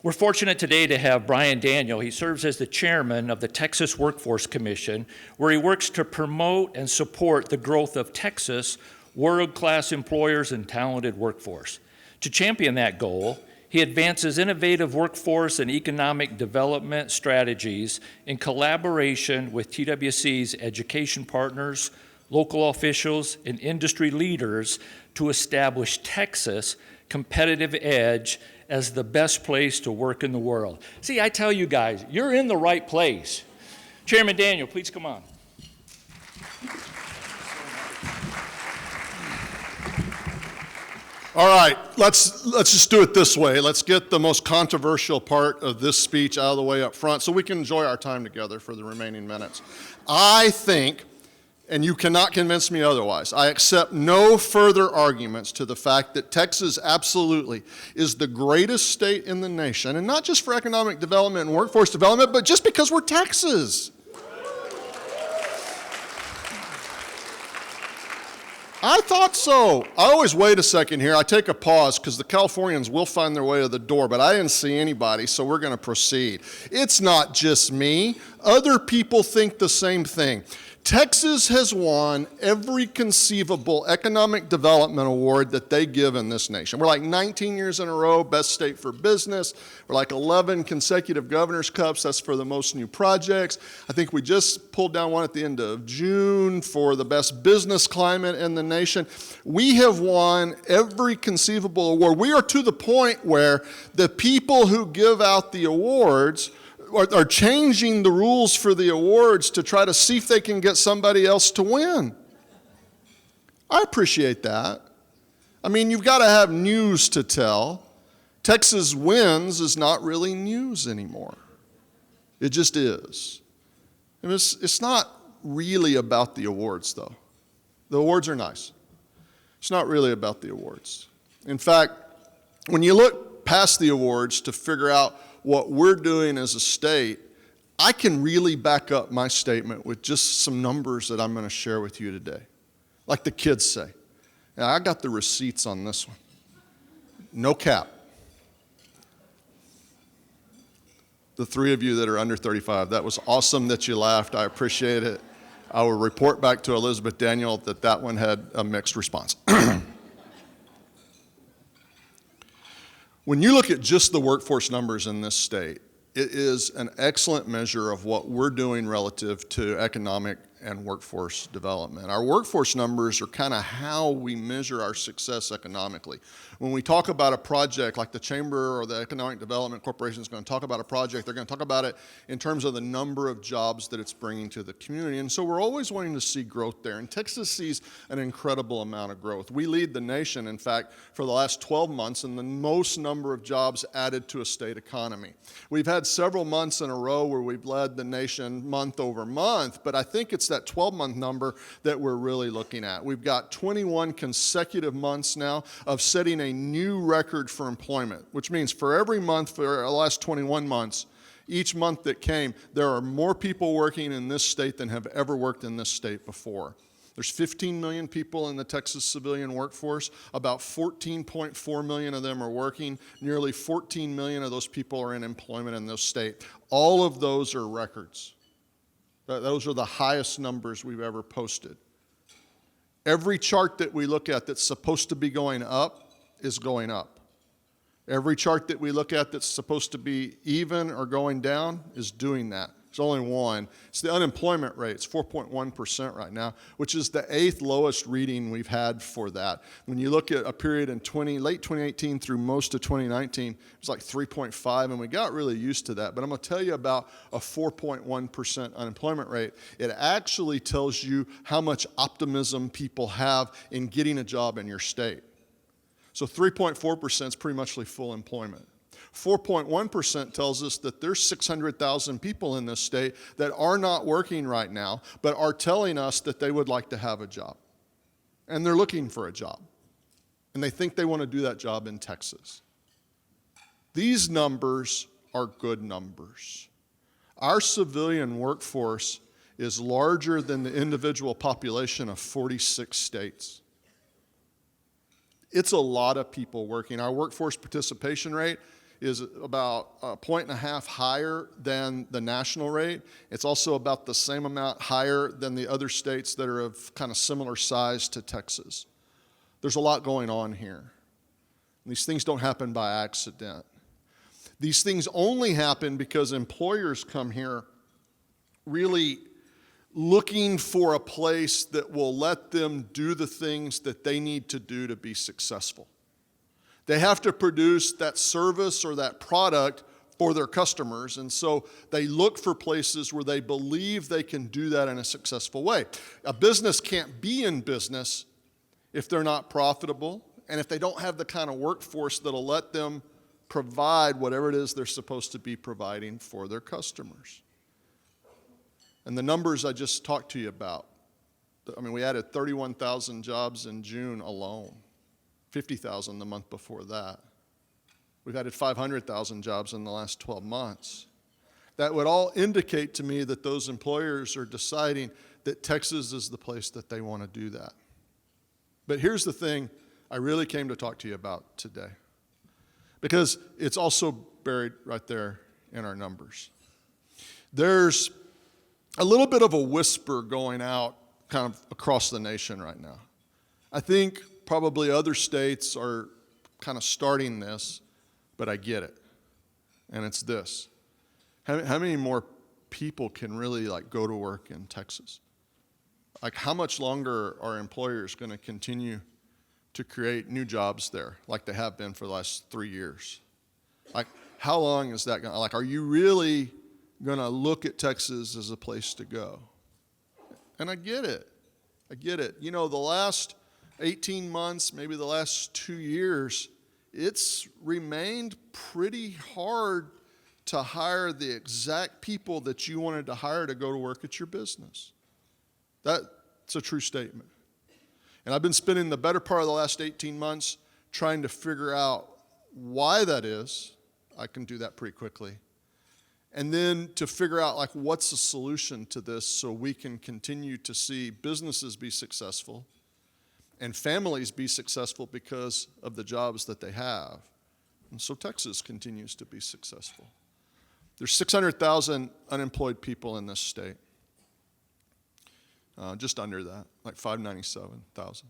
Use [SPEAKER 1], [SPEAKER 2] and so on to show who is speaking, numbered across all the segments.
[SPEAKER 1] We're fortunate today to have Bryan Daniel. He serves as the chairman of the Texas Workforce Commission, where he works to promote and support the growth of Texas' world-class employers and talented workforce. To champion that goal, he advances innovative workforce and economic development strategies in collaboration with TWC's education partners, local officials, and industry leaders to establish Texas' competitive edge as the best place to work in the world. See, I tell you guys, you're in the right place. Chairman Daniel, please come on.
[SPEAKER 2] All right, let's just do it this way. Let's get the most controversial part of this speech out of the way up front so we can enjoy our time together for the remaining minutes. I think, and you cannot convince me otherwise, I accept no further arguments to the fact that Texas absolutely is the greatest state in the nation, and not just for economic development and workforce development, but just because we're Texas. I thought so. I always wait a second here. I take a pause because the Californians will find their way to the door, but I didn't see anybody, so we're going to proceed. It's not just me. Other people think the same thing. Texas has won every conceivable economic development award that they give in this nation. We're like 19 years in a row, best state for business. We're like 11 consecutive governor's cups. That's for the most new projects. I think we just pulled down one at the end of June for the best business climate in the nation. We have won every conceivable award. We are to the point where the people who give out the awards are changing the rules for the awards to try to see if they can get somebody else to win. I appreciate that. I mean, you've got to have news to tell. Texas wins is not really news anymore. It just is. And it's not really about the awards, though. The awards are nice. It's not really about the awards. In fact, when you look past the awards to figure out what we're doing as a state, I can really back up my statement with just some numbers that I'm going to share with you today. Like the kids say. Now, I got the receipts on this one. No cap. The three of you that are under 35, that was awesome that you laughed. I appreciate it. I will report back to Elizabeth Daniel that one had a mixed response. When you look at just the workforce numbers in this state, it is an excellent measure of what we're doing relative to economic and workforce development. Our workforce numbers are kind of how we measure our success economically. When we talk about a project like the Chamber or the Economic Development Corporation is going to talk about a project, they're going to talk about it in terms of the number of jobs that it's bringing to the community. And so we're always wanting to see growth there. And Texas sees an incredible amount of growth. We lead the nation, in fact, for the last 12 months in the most number of jobs added to a state economy. We've had several months in a row where we've led the nation month over month, but I think it's that 12-month number that we're really looking at. We've got 21 consecutive months now of setting a new record for employment, which means for every month for the last 21 months, each month that came, there are more people working in this state than have ever worked in this state before. There's 15 million people in the Texas civilian workforce. About 14.4 million of them are working. Nearly 14 million of those people are in employment in this state. All of those are records. Those are the highest numbers we've ever posted. Every chart that we look at that's supposed to be going up is going up. Every chart that we look at that's supposed to be even or going down is doing that. There's only one. It's the unemployment rate. It's 4.1% right now, which is the 8th lowest reading we've had for that. When you look at a period in late 2018 through most of 2019, it was like 3.5, and we got really used to that. But I'm going to tell you about a 4.1% unemployment rate. It actually tells you how much optimism people have in getting a job in your state. So 3.4% is pretty much full employment. 4.1% tells us that there's 600,000 people in this state that are not working right now, but are telling us that they would like to have a job. And they're looking for a job. And they think they want to do that job in Texas. These numbers are good numbers. Our civilian workforce is larger than the individual population of 46 states. It's a lot of people working. Our workforce participation rate is about 1.5 higher than the national rate. It's also about the same amount higher than the other states that are of kind of similar size to Texas. There's a lot going on here. These things don't happen by accident. These things only happen because employers come here really looking for a place that will let them do the things that they need to do to be successful. They have to produce that service or that product for their customers, and so they look for places where they believe they can do that in a successful way. A business can't be in business if they're not profitable and if they don't have the kind of workforce that'll let them provide whatever it is they're supposed to be providing for their customers. And the numbers I just talked to you about, I mean, we added 31,000 jobs in June alone, 50,000 the month before that. We've added 500,000 jobs in the last 12 months. That would all indicate to me that those employers are deciding that Texas is the place that they want to do that. But here's the thing I really came to talk to you about today, because it's also buried right there in our numbers. There's a little bit of a whisper going out kind of across the nation right now. I think probably other states are kind of starting this, but I get it. And it's this. How many more people can really go to work in Texas? How much longer are employers going to continue to create new jobs there like they have been for the last 3 years? How long is that going to, are you really going to look at Texas as a place to go? And I get it. I get it. You know, the last 18 months, maybe the last 2 years, it's remained pretty hard to hire the exact people that you wanted to hire to go to work at your business. That's a true statement. And I've been spending the better part of the last 18 months trying to figure out why that is. I can do that pretty quickly. And then to figure out what's the solution to this so we can continue to see businesses be successful and families be successful because of the jobs that they have. And so Texas continues to be successful. There's 600,000 unemployed people in this state. Just under that, 597,000.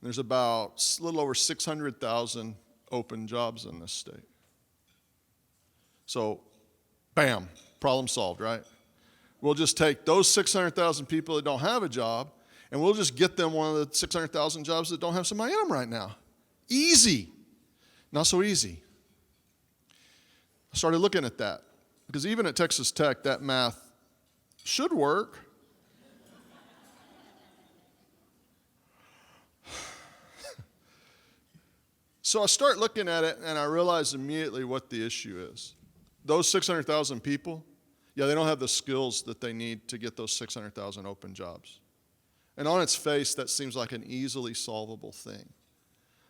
[SPEAKER 2] There's about a little over 600,000 open jobs in this state. So, bam, problem solved, right? We'll just take those 600,000 people that don't have a job, and we'll just get them one of the 600,000 jobs that don't have somebody in them right now. Easy. Not so easy. I started looking at that, because even at Texas Tech, that math should work. So I start looking at it, and I realize immediately what the issue is. Those 600,000 people, they don't have the skills that they need to get those 600,000 open jobs. And on its face, that seems like an easily solvable thing.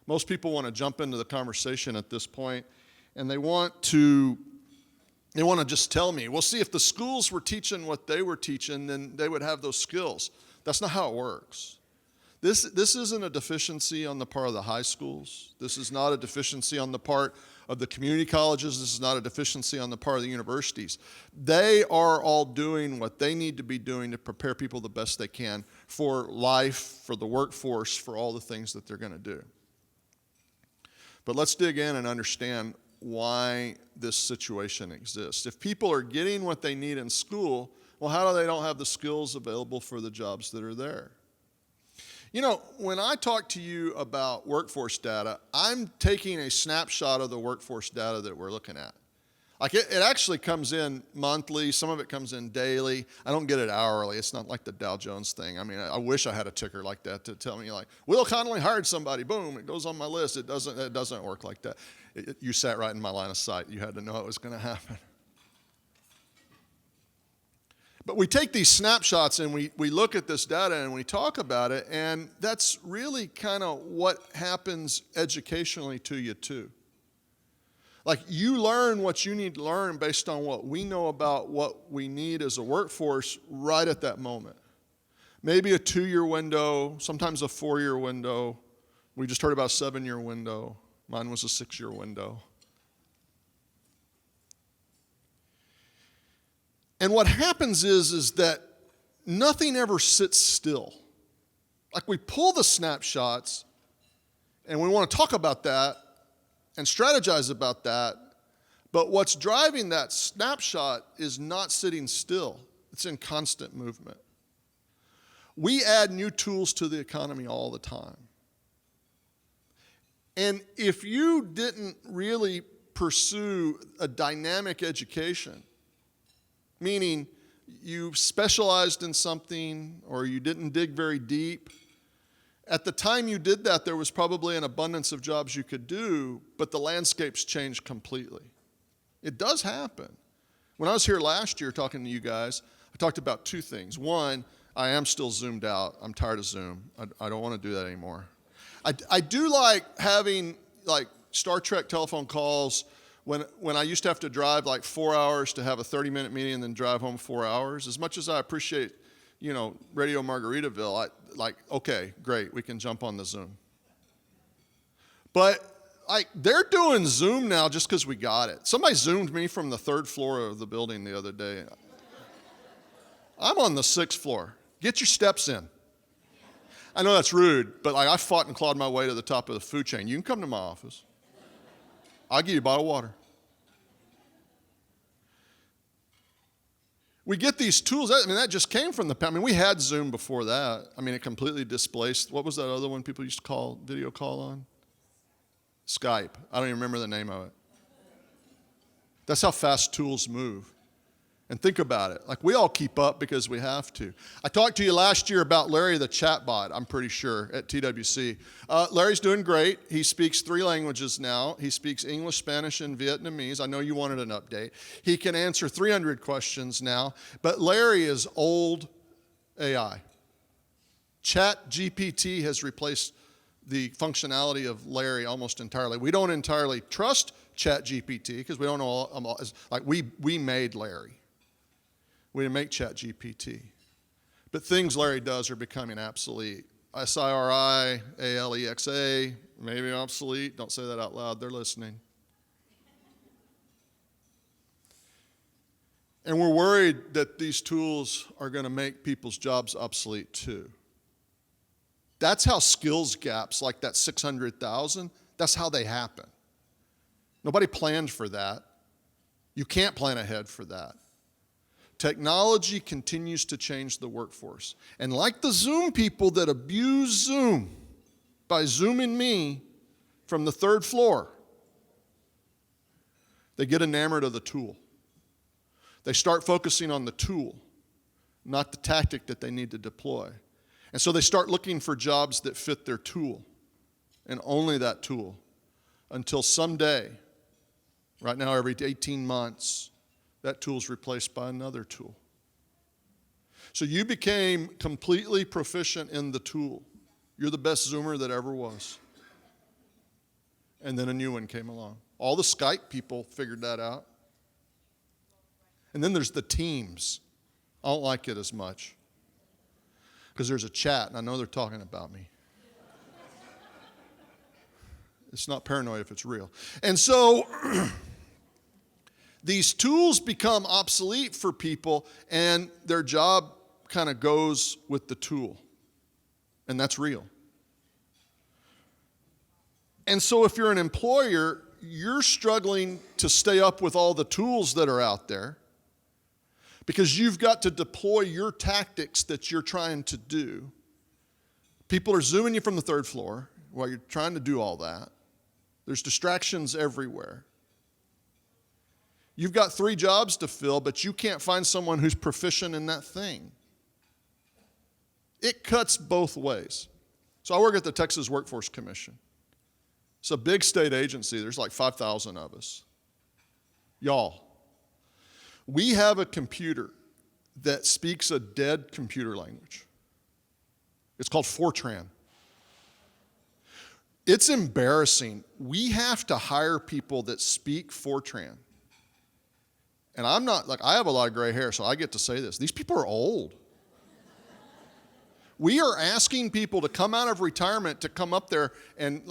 [SPEAKER 2] Most people want to jump into the conversation at this point, and they want to just tell me, well, see, if the schools were teaching what they were teaching, then they would have those skills. That's not how it works. This isn't a deficiency on the part of the high schools. This is not a deficiency on the part of the community colleges. This is not a deficiency on the part of the universities. They are all doing what they need to be doing to prepare people the best they can for life, for the workforce, for all the things that they're going to do. But let's dig in and understand why this situation exists. If people are getting what they need in school, well, how do they don't have the skills available for the jobs that are there? You know, when I talk to you about workforce data, I'm taking a snapshot of the workforce data that we're looking at. It actually comes in monthly. Some of it comes in daily. I don't get it hourly. It's not like the Dow Jones thing. I mean, I wish I had a ticker like that to tell me Will Connolly hired somebody. Boom, it goes on my list. It doesn't work like that. You sat right in my line of sight. You had to know it was going to happen. But we take these snapshots and we look at this data and we talk about it, and that's really kind of what happens educationally to you too. You learn what you need to learn based on what we know about what we need as a workforce right at that moment. Maybe a 2-year window, sometimes a 4-year window. We just heard about a 7-year window. Mine was a 6-year window. And what happens is that nothing ever sits still. Like we pull the snapshots and we want to talk about that and strategize about that, but what's driving that snapshot is not sitting still. It's in constant movement. We add new tools to the economy all the time. And if you didn't really pursue a dynamic education, meaning you specialized in something or you didn't dig very deep, at the time you did that, there was probably an abundance of jobs you could do, but the landscape's changed completely. It does happen. When I was here last year talking to you guys, I talked about two things. One, I am still zoomed out. I'm tired of Zoom. I don't want to do that anymore. I do like having like Star Trek telephone calls when I used to have to drive like 4 hours to have a 30-minute meeting and then drive home 4 hours. As much as I appreciate, Radio Margaritaville, okay, great, we can jump on the Zoom. But they're doing Zoom now just because we got it. Somebody Zoomed me from the 3rd floor of the building the other day. I'm on the 6th floor. Get your steps in. I know that's rude, but I fought and clawed my way to the top of the food chain. You can come to my office. I'll give you a bottle of water. We get these tools. That just came from we had Zoom before that. It completely displaced. What was that other one people used to video call on? Skype. I don't even remember the name of it. That's how fast tools move. And think about it. We all keep up because we have to. I talked to you last year about Larry the chatbot, I'm pretty sure, at TWC. Larry's doing great. He speaks 3 languages now. He speaks English, Spanish, and Vietnamese. I know you wanted an update. He can answer 300 questions now. But Larry is old AI. ChatGPT has replaced the functionality of Larry almost entirely. We don't entirely trust ChatGPT because we don't know we made Larry. We didn't make ChatGPT. But things Larry does are becoming obsolete. SIRI, ALEXA, maybe obsolete. Don't say that out loud. They're listening. And we're worried that these tools are going to make people's jobs obsolete too. That's how skills gaps like that 600,000, that's how they happen. Nobody planned for that. You can't plan ahead for that. Technology continues to change the workforce. And like the Zoom people that abuse Zoom by Zooming me from the 3rd floor, they get enamored of the tool. They start focusing on the tool, not the tactic that they need to deploy. And so they start looking for jobs that fit their tool, and only that tool, until someday, right now every 18 months, that tool is replaced by another tool. So you became completely proficient in the tool. You're the best Zoomer that ever was. And then a new one came along. All the Skype people figured that out. And then there's the Teams. I don't like it as much because there's a chat, and I know they're talking about me. It's not paranoid if it's real. And so these tools become obsolete for people, and their job kind of goes with the tool. And that's real. And so if you're an employer, you're struggling to stay up with all the tools that are out there because you've got to deploy your tactics that you're trying to do. People are zooming you from the 3rd floor while you're trying to do all that. There's distractions everywhere. You've got 3 jobs to fill, but you can't find someone who's proficient in that thing. It cuts both ways. So I work at the Texas Workforce Commission. It's a big state agency. There's like 5,000 of us. Y'all, we have a computer that speaks a dead computer language. It's called Fortran. It's embarrassing. We have to hire people that speak Fortran. And I'm not, I have a lot of gray hair, so I get to say this. These people are old. We are asking people to come out of retirement to come up there and,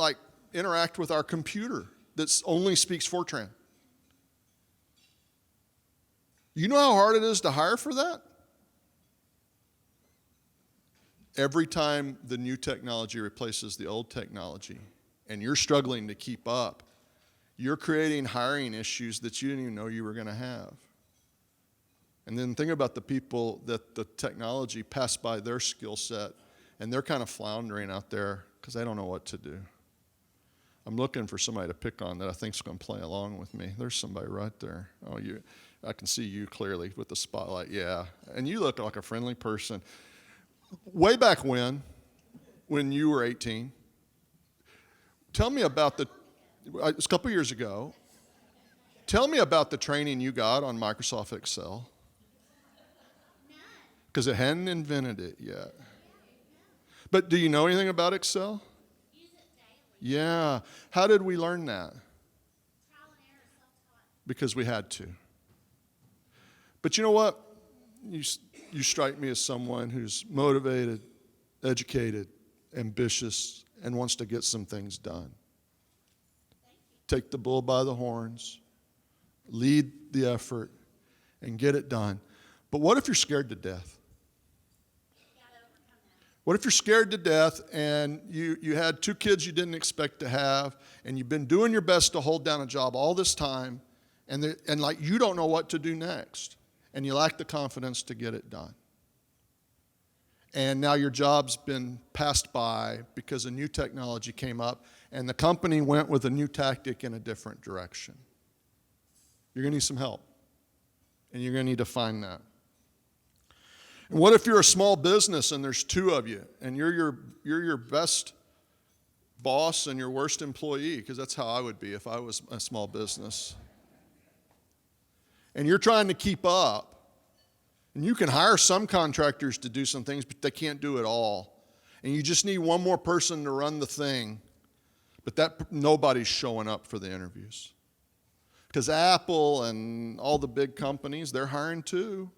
[SPEAKER 2] interact with our computer that only speaks Fortran. You know how hard it is to hire for that? Every time the new technology replaces the old technology and you're struggling to keep up, you're creating hiring issues that you didn't even know you were going to have. And then think about the people that the technology passed by their skill set, and they're kind of floundering out there because they don't know what to do. I'm looking for somebody to pick on that I think is going to play along with me. There's somebody right there. Oh, I can see you clearly with the spotlight. Yeah, and you look like a friendly person. Way back when you were 18, tell me about it was a couple years ago. Tell me about the training you got on Microsoft Excel. Because it hadn't invented it yet. But do you know anything about Excel?
[SPEAKER 3] Use it daily.
[SPEAKER 2] Yeah. How did we learn that?
[SPEAKER 3] Trial and error, self-taught.
[SPEAKER 2] Because we had to. But you know what? You strike me as someone who's motivated, educated, ambitious, and wants to get some things done. Take the bull by the horns, lead the effort, and get it done. But what if you're scared to death? What if you're scared to death and you had 2 kids you didn't expect to have, and you've been doing your best to hold down a job all this time, and like you don't know what to do next, and you lack the confidence to get it done. And now your job's been passed by because a new technology came up, and the company went with a new tactic in a different direction. You're going to need some help, and you're going to need to find that. And what if you're a small business and there's 2 of you, and you're your best boss and your worst employee, because that's how I would be if I was a small business. And you're trying to keep up, and you can hire some contractors to do some things, but they can't do it all. And you just need one more person to run the thing, but nobody's showing up for the interviews. Because Apple and all the big companies, they're hiring too.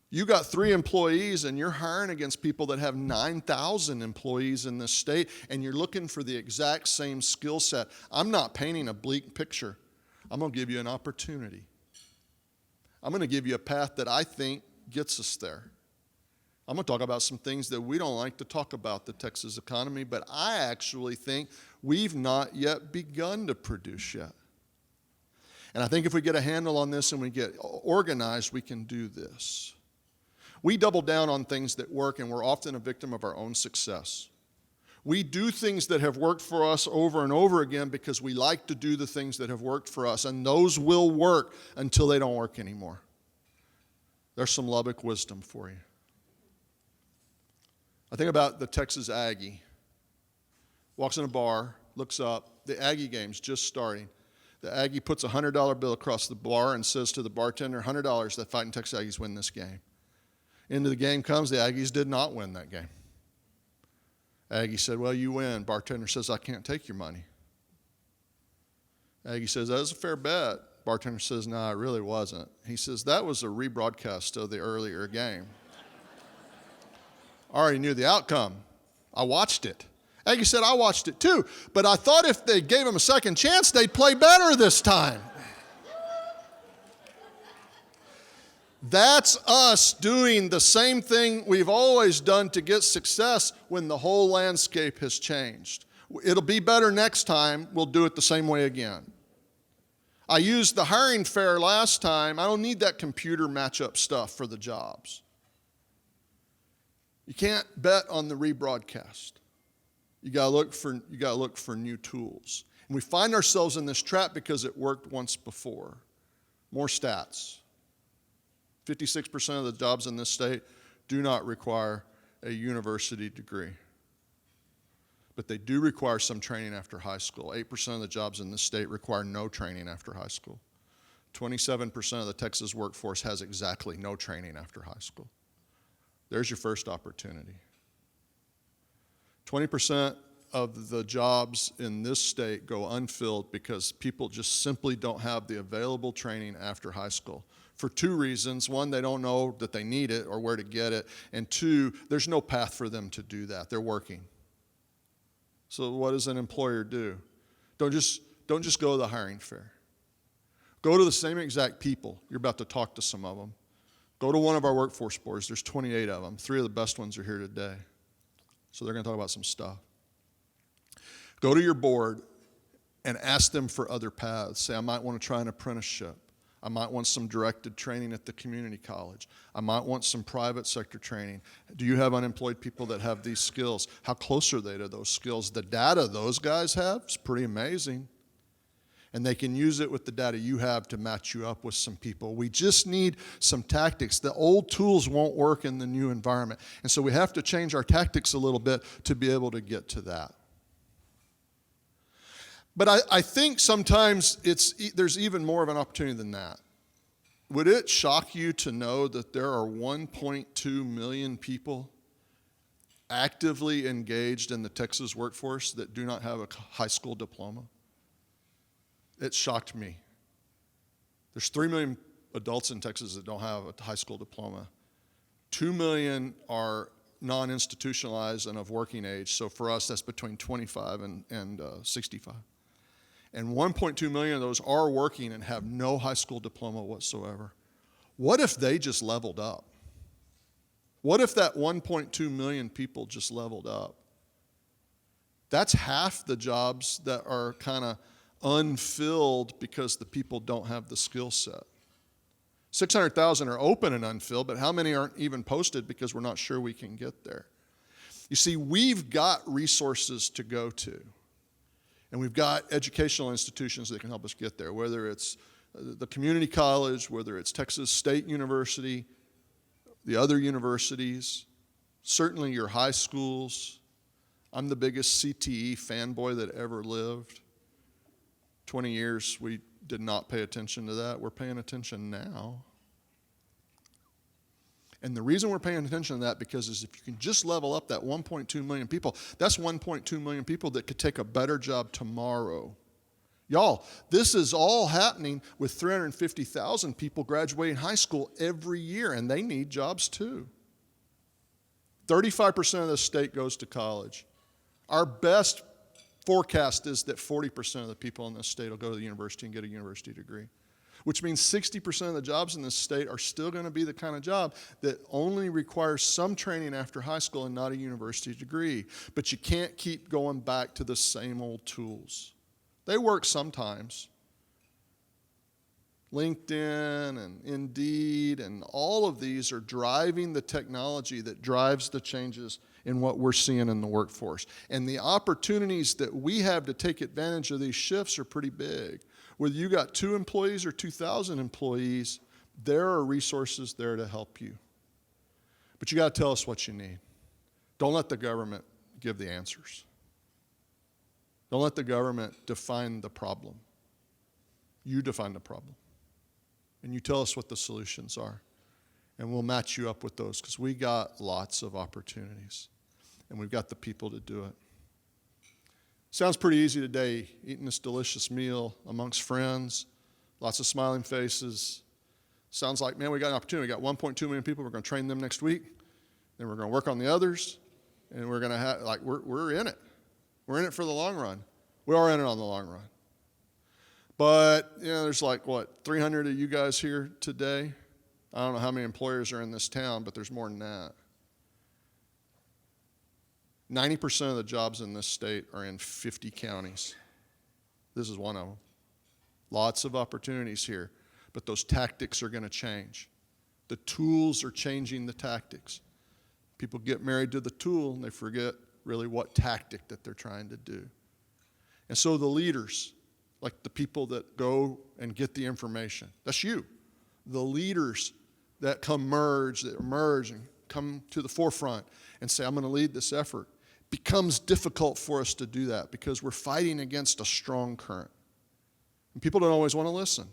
[SPEAKER 2] You got 3 employees and you're hiring against people that have 9,000 employees in this state, and you're looking for the exact same skill set. I'm not painting a bleak picture. I'm going to give you an opportunity. I'm going to give you a path that I think gets us there. I'm going to talk about some things that we don't like to talk about, the Texas economy, but I actually think we've not yet begun to produce yet. And I think if we get a handle on this and we get organized, we can do this. We double down on things that work, and we're often a victim of our own success. We do things that have worked for us over and over again because we like to do the things that have worked for us, and those will work until they don't work anymore. There's some Lubbock wisdom for you. I think about the Texas Aggie. Walks in a bar, looks up, the Aggie game's just starting. The Aggie puts a $100 bill across the bar and says to the bartender, $100, the Fighting Texas Aggies win this game. Into the game comes, the Aggies did not win that game. Aggie said, well, you win. Bartender says, I can't take your money. Aggie says, that was a fair bet. Bartender says, no, it really wasn't. He says, that was a rebroadcast of the earlier game. I already knew the outcome. I watched it. Aggie said, I watched it too, but I thought if they gave him a second chance, they'd play better this time. That's us doing the same thing we've always done to get success when the whole landscape has changed. It'll be better next time. We'll do it the same way again. I used the hiring fair last time. I don't need that computer matchup stuff for the jobs. You can't bet on the rebroadcast. You got to look for new tools. And we find ourselves in this trap because it worked once before. More stats. 56% of the jobs in this state do not require a university degree. But they do require some training after high school. 8% of the jobs in this state require no training after high school. 27% of the Texas workforce has exactly no training after high school. There's your first opportunity. 20% of the jobs in this state go unfilled because people just simply don't have the available training after high school. For 2 reasons. 1, they don't know that they need it or where to get it. And 2, there's no path for them to do that. They're working. So what does an employer do? Don't just go to the hiring fair. Go to the same exact people. You're about to talk to some of them. Go to one of our workforce boards. There's 28 of them. 3 of the best ones are here today. So they're going to talk about some stuff. Go to your board and ask them for other paths. Say, I might want to try an apprenticeship. I might want some directed training at the community college. I might want some private sector training. Do you have unemployed people that have these skills? How close are they to those skills? The data those guys have is pretty amazing. And they can use it with the data you have to match you up with some people. We just need some tactics. The old tools won't work in the new environment. And so we have to change our tactics a little bit to be able to get to that. But I think sometimes there's even more of an opportunity than that. Would it shock you to know that there are 1.2 million people actively engaged in the Texas workforce that do not have a high school diploma? It shocked me. There's 3 million adults in Texas that don't have a high school diploma. 2 million are non-institutionalized and of working age. So for us, that's between 25 and 65. And 1.2 million of those are working and have no high school diploma whatsoever. What if they just leveled up? What if that 1.2 million people just leveled up? That's half the jobs that are kind of unfilled because the people don't have the skill set. 600,000 are open and unfilled, but how many aren't even posted because we're not sure we can get there? You see, we've got resources to go to. And we've got educational institutions that can help us get there, whether it's the community college, whether it's Texas State University, the other universities, certainly your high schools. I'm the biggest CTE fanboy that ever lived. 20 years, we did not pay attention to that. We're paying attention now. And the reason we're paying attention to that because is if you can just level up that 1.2 million people, that's 1.2 million people that could take a better job tomorrow. Y'all, this is all happening with 350,000 people graduating high school every year, and they need jobs too. 35% of the state goes to college. Our best forecast is that 40% of the people in this state will go to the university and get a university degree, which means 60% of the jobs in this state are still going to be the kind of job that only requires some training after high school and not a university degree. But you can't keep going back to the same old tools. They work sometimes. LinkedIn and Indeed and all of these are driving the technology that drives the changes in what we're seeing in the workforce. And the opportunities that we have to take advantage of these shifts are pretty big. Whether you got 2 employees or 2,000 employees, there are resources there to help you. But you got to tell us what you need. Don't let the government give the answers. Don't let the government define the problem. You define the problem. And you tell us what the solutions are. And we'll match you up with those because we got lots of opportunities. And we've got the people to do it. Sounds pretty easy today, eating this delicious meal amongst friends, lots of smiling faces. Sounds like, man, we got an opportunity. We got 1.2 million people. We're going to train them next week. Then we're going to work on the others. And we're going to have, like, we're in it. We're in it for the long run. We are in it on the long run. But, you know, there's like, 300 of you guys here today? I don't know how many employers are in this town, but there's more than that. 90% of the jobs in this state are in 50 counties. This is one of them. Lots of opportunities here, but those tactics are going to change. The tools are changing the tactics. People get married to the tool and they forget really what tactic that they're trying to do. And so the leaders, like the people that go and get the information, that's you. The leaders that emerge and come to the forefront and say, I'm going to lead this effort, becomes difficult for us to do that because we're fighting against a strong current. And people don't always want to listen.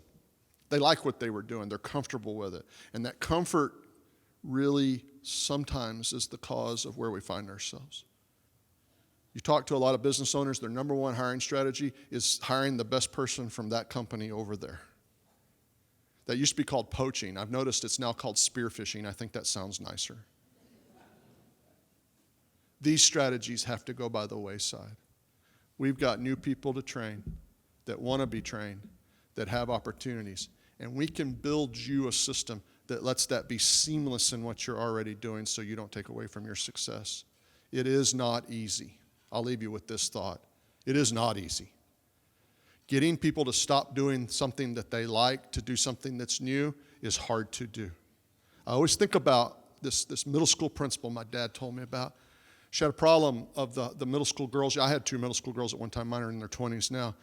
[SPEAKER 2] They like what they were doing. They're comfortable with it. And that comfort really sometimes is the cause of where we find ourselves. You talk to a lot of business owners, their number one hiring strategy is hiring the best person from that company over there. That used to be called poaching. I've noticed it's now called spearfishing. I think that sounds nicer. These strategies have to go by the wayside. We've got new people to train that want to be trained, that have opportunities. And we can build you a system that lets that be seamless in what you're already doing so you don't take away from your success. It is not easy. I'll leave you with this thought. It is not easy. Getting people to stop doing something that they like to do something that's new is hard to do. I always think about this middle school principal my dad told me about. She had a problem of the middle school girls. I had 2 middle school girls at one time. Mine are in their 20s now.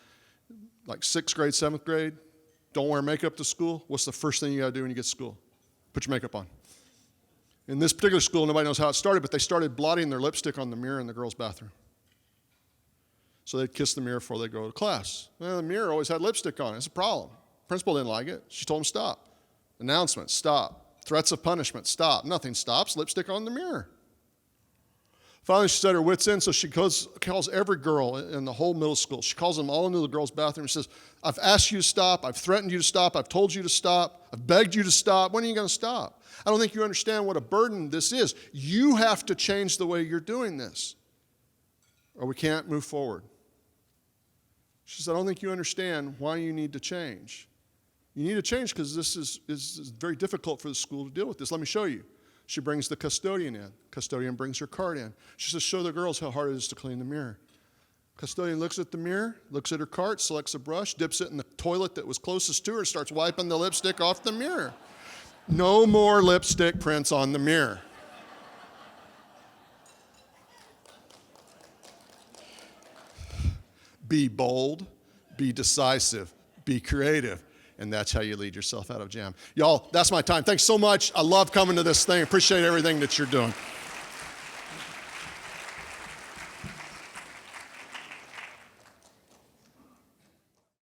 [SPEAKER 2] Like 6th grade, 7th grade, don't wear makeup to school. What's the first thing you got to do when you get to school? Put your makeup on. In this particular school, nobody knows how it started, but they started blotting their lipstick on the mirror in the girls' bathroom. So they'd kiss the mirror before they go to class. Well, the mirror always had lipstick on it. It's a problem. Principal didn't like it. She told them stop. Announcement, stop. Threats of punishment, stop. Nothing stops. Lipstick on the mirror. Finally, she set her wits in, so she calls every girl in the whole middle school. She calls them all into the girls' bathroom and says, I've asked you to stop. I've threatened you to stop. I've told you to stop. I've begged you to stop. When are you going to stop? I don't think you understand what a burden this is. You have to change the way you're doing this, or we can't move forward. She said, I don't think you understand why you need to change. You need to change because this is very difficult for the school to deal with this. Let me show you. She brings the custodian in. Custodian brings her card in. She says, show the girls how hard it is to clean the mirror. Custodian looks at the mirror, looks at her cart, selects a brush, dips it in the toilet that was closest to her, starts wiping the lipstick off the mirror. No more lipstick prints on the mirror. Be bold, be decisive, be creative. And that's how you lead yourself out of jam. Y'all, that's my time. Thanks so much. I love coming to this thing. Appreciate everything that you're doing.